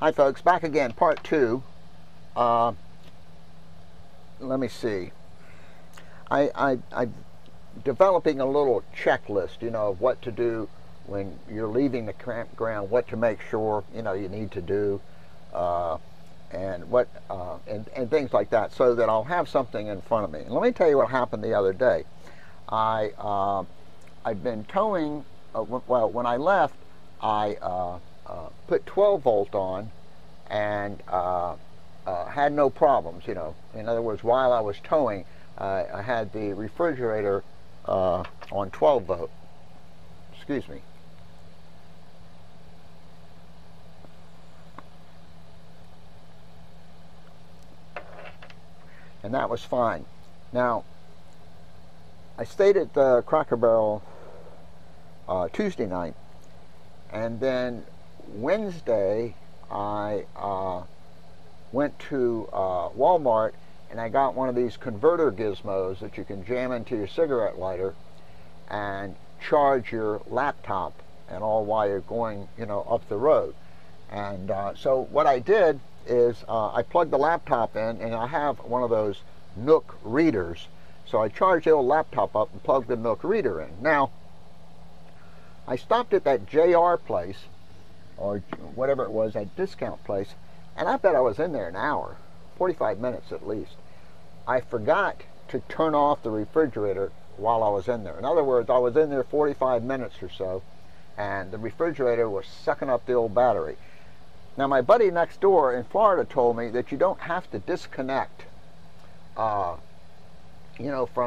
Hi folks, back again, part two. Let me see. I'm developing a little checklist, of what to do when you're leaving the campground, what to make sure, you need to do, and things like that, so that I'll have something in front of me. And let me tell you what happened the other day. I'd been towing, well, when I left, I put 12 volt on and had no problems, In other words, while I was towing, I had the refrigerator on 12 volt. Excuse me. And that was fine. Now, I stayed at the Cracker Barrel Tuesday night, and then Wednesday I went to Walmart and I got one of these converter gizmos that you can jam into your cigarette lighter and charge your laptop and all while you're going, up the road. And so what I did is I plugged the laptop in, and I have one of those Nook readers. So I charged the old laptop up and plugged the Nook reader in. Now, I stopped at that JR place, or whatever it was, that discount place, and I bet I was in there an hour, 45 minutes at least. I forgot to turn off the refrigerator while I was in there. In other words, I was in there 45 minutes or so, and the refrigerator was sucking up the old battery. Now, my buddy next door in Florida told me that you don't have to disconnect, from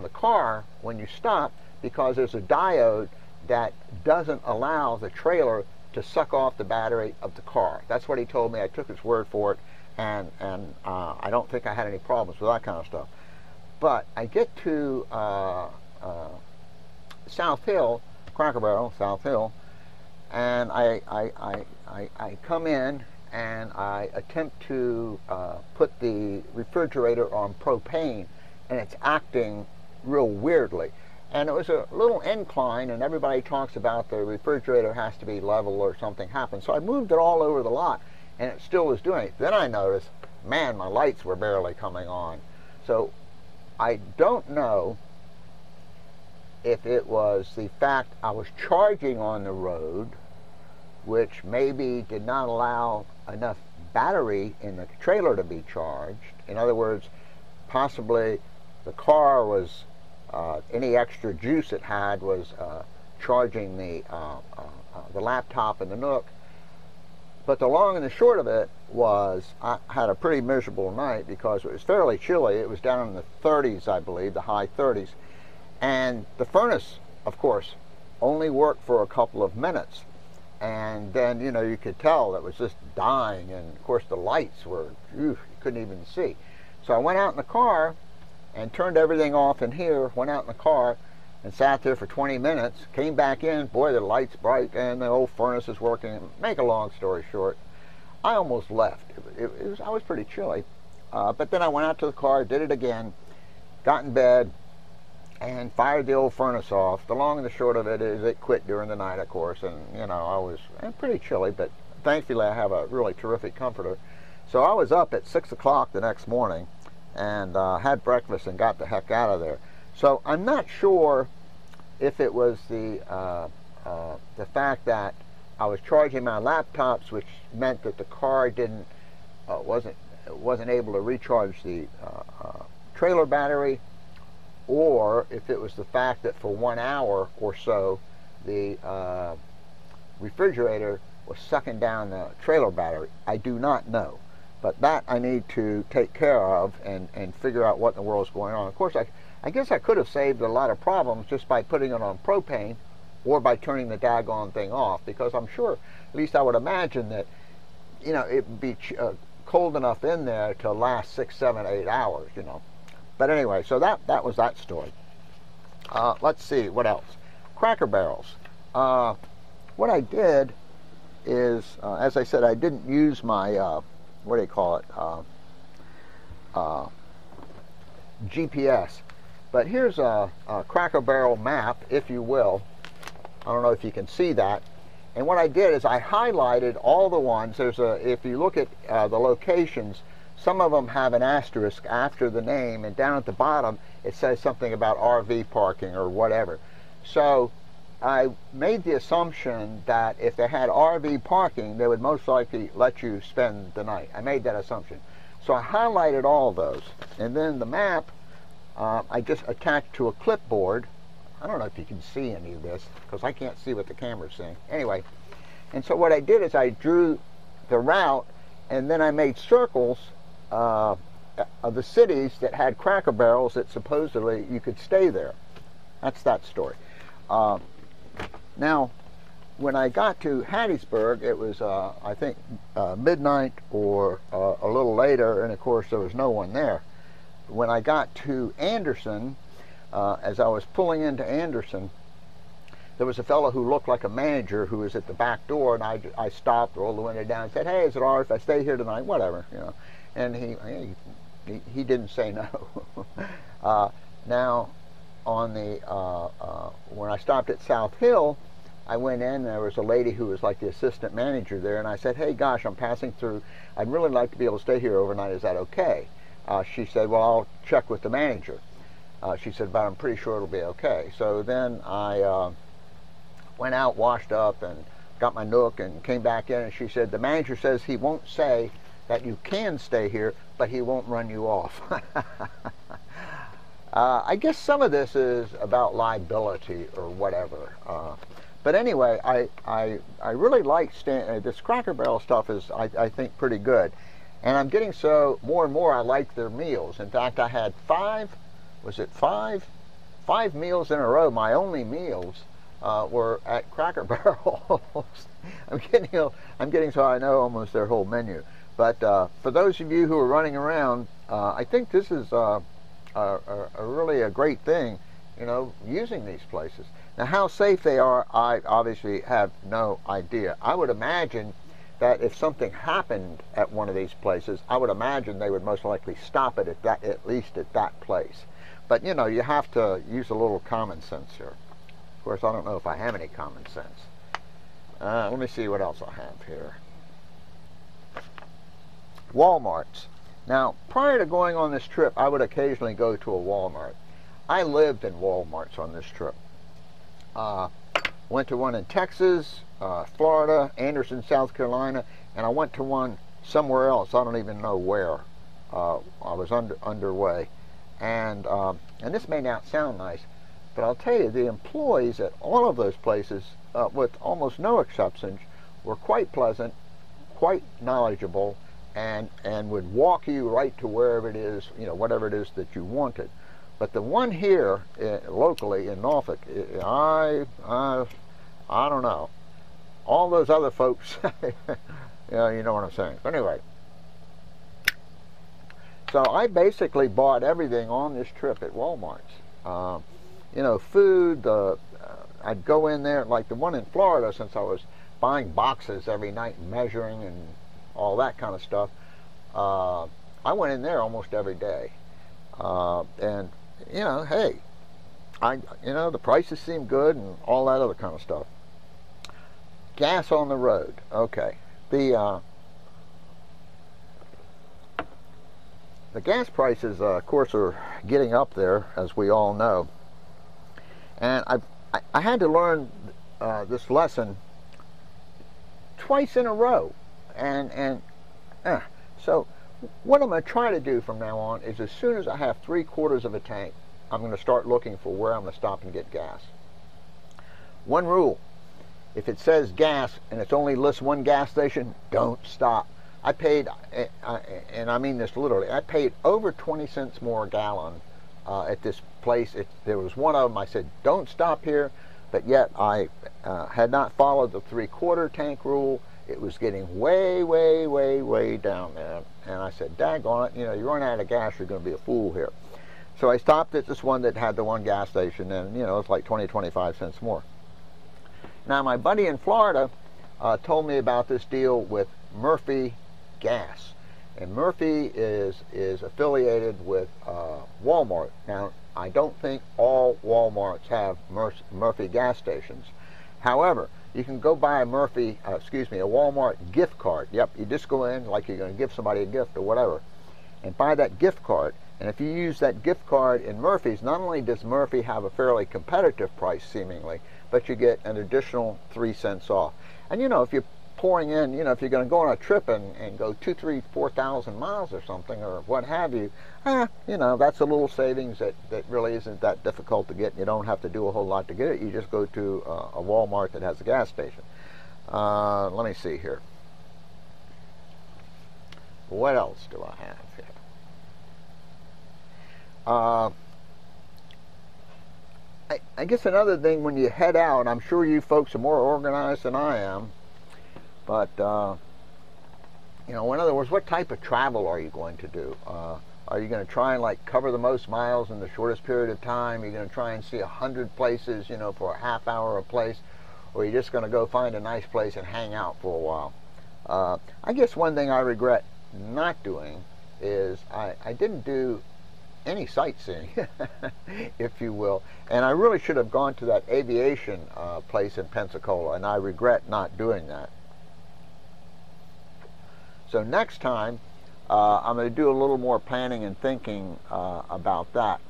the car when you stop, because there's a diode that doesn't allow the trailer to suck off the battery of the car. That's what he told me. I took his word for it, and I don't think I had any problems with that kind of stuff. But I get to South Hill, Cracker Barrel, South Hill, and I come in and I attempt to put the refrigerator on propane, and it's acting real weirdly. And it was a little incline, and everybody talks about the refrigerator has to be level or something happened. So I moved it all over the lot, and it still was doing it. Then I noticed, man, my lights were barely coming on. So I don't know if it was the fact I was charging on the road, which maybe did not allow enough battery in the trailer to be charged. In other words, possibly the car was, any extra juice it had was charging the laptop and the Nook. But the long and the short of it was, I had a pretty miserable night because it was fairly chilly. It was down in the 30s, I believe, the high 30s. And the furnace, of course, only worked for a couple of minutes. And then, you could tell it was just dying. And, of course, the lights were, you couldn't even see. So I went out in the car and turned everything off in here, went out in the car and sat there for 20 minutes, came back in, boy, the light's bright and the old furnace is working. Make a long story short, I almost left. I was pretty chilly. But then I went out to the car, did it again, got in bed, and fired the old furnace off. The long and the short of it is it quit during the night, of course, and, I was pretty chilly, but thankfully I have a really terrific comforter. So I was up at 6 o'clock the next morning, and had breakfast and got the heck out of there. So I'm not sure if it was the fact that I was charging my laptops, which meant that the car wasn't able to recharge the trailer battery, or if it was the fact that for 1 hour or so the refrigerator was sucking down the trailer battery. I do not know. But that I need to take care of and figure out what in the world is going on. Of course, I guess I could have saved a lot of problems just by putting it on propane or by turning the daggone thing off, because I'm sure, at least I would imagine that, it would be cold enough in there to last 6, 7, 8 hours, But anyway, so that was that story. Let's see, what else? Cracker Barrels. What I did is, as I said, I didn't use my what do you call it, GPS. But here's a Cracker Barrel map, if you will. I don't know if you can see that. And what I did is I highlighted all the ones. If you look at the locations, some of them have an asterisk after the name, and down at the bottom it says something about RV parking or whatever. So I made the assumption that if they had RV parking, they would most likely let you spend the night. I made that assumption. So I highlighted all those, and then the map I just attached to a clipboard. I don't know if you can see any of this because I can't see what the camera's seeing. Anyway, and so what I did is I drew the route, and then I made circles of the cities that had Cracker Barrels that supposedly you could stay there. That's that story. Now, when I got to Hattiesburg, it was, I think, midnight or a little later, and of course there was no one there. When I got to Anderson, as I was pulling into Anderson, there was a fellow who looked like a manager who was at the back door, and I stopped, rolled the window down, and said, "Hey, is it all right if I stay here tonight?" Whatever, you know. And he didn't say no. Now, on the when I stopped at South Hill, I went in. There was a lady who was like the assistant manager there, and I said, "Hey, gosh, I'm passing through. I'd really like to be able to stay here overnight. Is that okay?" She said, "Well, I'll check with the manager." She said, "But I'm pretty sure it'll be okay." So then I went out, washed up, and got my nook, and came back in, and she said, "The manager says he won't say that you can stay here, but he won't run you off." I guess some of this is about liability or whatever. But anyway, I really like this Cracker Barrel stuff is, I think, pretty good. And I'm getting more and more I like their meals. In fact, I had five meals in a row. My only meals were at Cracker Barrel. I'm getting so I know almost their whole menu. But for those of you who are running around, I think this is really a great thing, you know, using these places. Now, how safe they are, I obviously have no idea. I would imagine that if something happened at one of these places, I would imagine they would most likely stop it at least at that place. But you know, you have to use a little common sense here. Of course, I don't know if I have any common sense. Let me see what else I have here. Walmarts. Now, prior to going on this trip, I would occasionally go to a Walmart. I lived in Walmarts on this trip. Went to one in Texas, Florida, Anderson, South Carolina, and I went to one somewhere else. I don't even know where. I was underway. And this may not sound nice, but I'll tell you, the employees at all of those places, with almost no exceptions, were quite pleasant, quite knowledgeable, and would walk you right to wherever it is, you know, whatever it is that you wanted. But the one here, locally in Norfolk, I don't know. All those other folks, yeah, you know what I'm saying. But anyway, so I basically bought everything on this trip at Walmart's. You know, food. I'd go in there, like the one in Florida, since I was buying boxes every night and measuring and all that kind of stuff. I went in there almost every day, and you know, hey, you know, the prices seem good and all that other kind of stuff. Gas on the road. Okay, the gas prices, of course, are getting up there, as we all know. And I had to learn this lesson twice in a row, so what I'm going to try to do from now on is, as soon as I have 3/4 of a tank, I'm going to start looking for where I'm going to stop and get gas. One rule: if it says gas and it's only lists one gas station, don't stop. I paid, and I mean this literally, I paid over 20 cents more a gallon at this place. There was one of them, I said, don't stop here, but yet I had not followed the 3/4 tank rule. It was getting way, way, way, way down there. And I said, daggone it, you know, you run out of gas, you're going to be a fool here. So I stopped at this one that had the one gas station, and, you know, it's like 20, 25 cents more. Now, my buddy in Florida told me about this deal with Murphy Gas. And Murphy is affiliated with Walmart. Now, I don't think all Walmarts have Murphy gas stations. However, you can go buy a Walmart gift card. Yep, you just go in like you're going to give somebody a gift or whatever, and buy that gift card. And if you use that gift card in Murphy's, not only does Murphy have a fairly competitive price seemingly, but you get an additional 3 cents off. And you know, if you're pouring in, you know, if you're going to go on a trip and go 2,000, 3,000, 4,000 miles or something, or what have you, you know, that's a little savings that really isn't that difficult to get. You don't have to do a whole lot to get it. You just go to a Walmart that has a gas station. Let me see here. What else do I have here? I guess another thing, when you head out, I'm sure you folks are more organized than I am, but you know, in other words, what type of travel are you going to do? Are you going to try and like cover the most miles in the shortest period of time? Are you going to try and see 100 places, you know, for a half hour a place? Or are you just going to go find a nice place and hang out for a while? I guess one thing I regret not doing is I didn't do any sightseeing, if you will, and I really should have gone to that aviation place in Pensacola, and I regret not doing that. So next time, I'm going to do a little more planning and thinking about that.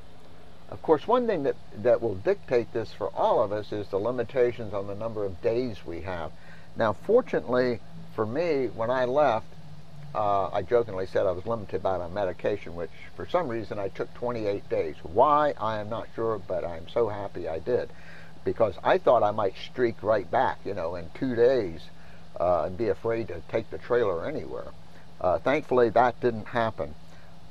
Of course, one thing that will dictate this for all of us is the limitations on the number of days we have. Now, fortunately for me, when I left, I jokingly said I was limited by my medication, which for some reason I took 28 days. Why, I am not sure, but I'm so happy I did, because I thought I might streak right back, you know, in 2 days and be afraid to take the trailer anywhere. Thankfully, that didn't happen.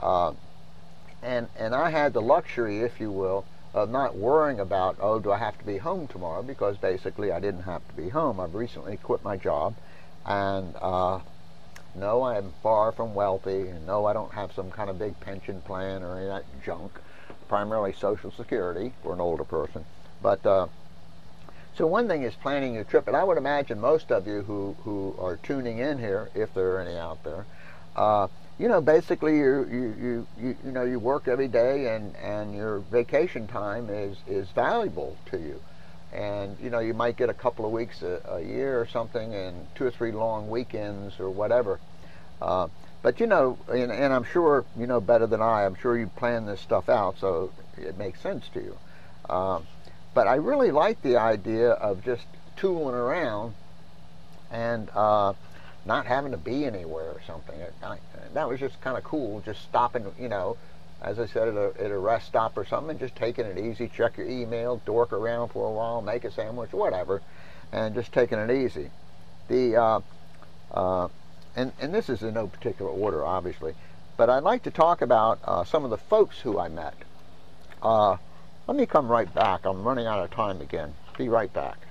And I had the luxury, if you will, of not worrying about, oh, do I have to be home tomorrow? Because basically I didn't have to be home. I've recently quit my job, and no, I am far from wealthy, and no, I don't have some kind of big pension plan or any of that junk, primarily Social Security for an older person. But so one thing is planning your trip, and I would imagine most of you who are tuning in here, if there are any out there, you know, basically you know, you work every day, and your vacation time is valuable to you. And you know, you might get a couple of weeks a year or something, and 2 or 3 long weekends or whatever. But you know, and I'm sure you know better than I'm sure you plan this stuff out, so it makes sense to you. But I really like the idea of just tooling around and not having to be anywhere or something. That was just kind of cool, just stopping, you know, as I said, at a rest stop or something, and just taking it easy, check your email, dork around for a while, make a sandwich, whatever, and just taking it easy. And this is in no particular order, obviously, but I'd like to talk about some of the folks who I met. Let me come right back. I'm running out of time again. Be right back.